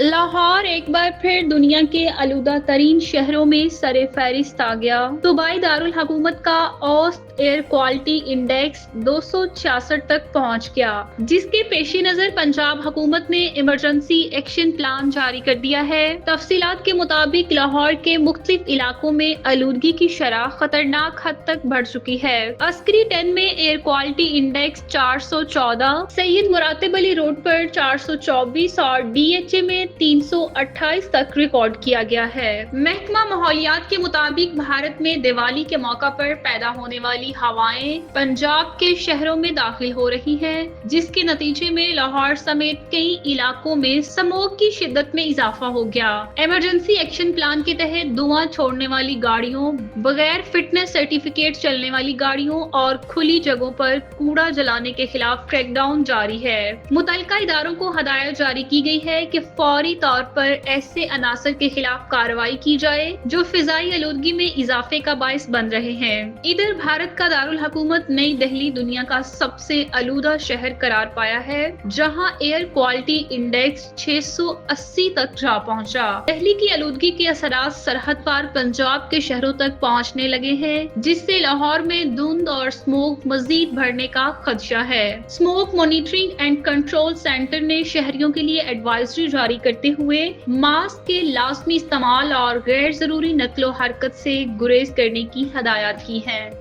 لاہور ایک بار پھر دنیا کے آلودہ ترین شہروں میں سر فہرست آ گیا۔ صوبائی دارالحکومت کا اوسط ایئر کوالٹی انڈیکس 266 تک پہنچ گیا، جس کے پیش نظر پنجاب حکومت نے ایمرجنسی ایکشن پلان جاری کر دیا ہے۔ تفصیلات کے مطابق لاہور کے مختلف علاقوں میں آلودگی کی شرح خطرناک حد تک بڑھ چکی ہے۔ عسکری 10 میں ایئر کوالٹی انڈیکس 414، سید مراتب علی روڈ پر 424 اور ڈی ایچ اے میں 328 تک ریکارڈ کیا گیا ہے۔ محکمہ ماحولیات کے مطابق بھارت میں دیوالی کے موقع پر پیدا ہونے والی ہوائیں پنجاب کے شہروں میں داخل ہو رہی ہیں، جس کے نتیجے میں لاہور سمیت کئی علاقوں میں اسموگ کی شدت میں اضافہ ہو گیا۔ ایمرجنسی ایکشن پلان کے تحت دھواں چھوڑنے والی گاڑیوں، بغیر فٹنس سرٹیفکیٹ چلنے والی گاڑیوں اور کھلی جگہوں پر کوڑا جلانے کے خلاف کریک ڈاؤن جاری ہے۔ متعلقہ اداروں کو ہدایت جاری کی گئی ہے کہ فوری طور پر ایسے عناصر کے خلاف کارروائی کی جائے جو فضائی آلودگی میں اضافے کا باعث بن رہے ہیں۔ ادھر بھارت کا دارالحکومت نئی دہلی دنیا کا سب سے آلودہ شہر قرار پایا ہے، جہاں ایئر کوالٹی انڈیکس 680 تک جا پہنچا۔ دہلی کی آلودگی کے اثرات سرحد پار پنجاب کے شہروں تک پہنچنے لگے ہیں، جس سے لاہور میں دھند اور اسموگ مزید بڑھنے کا خدشہ ہے۔ Smog monitoring and control centre نے شہریوں کے لیے ایڈوائزری جاری کرتے ہوئے ماسک کے لازمی استعمال اور غیر ضروری نقل و حرکت سے گریز کرنے کی ہدایات کی ہیں۔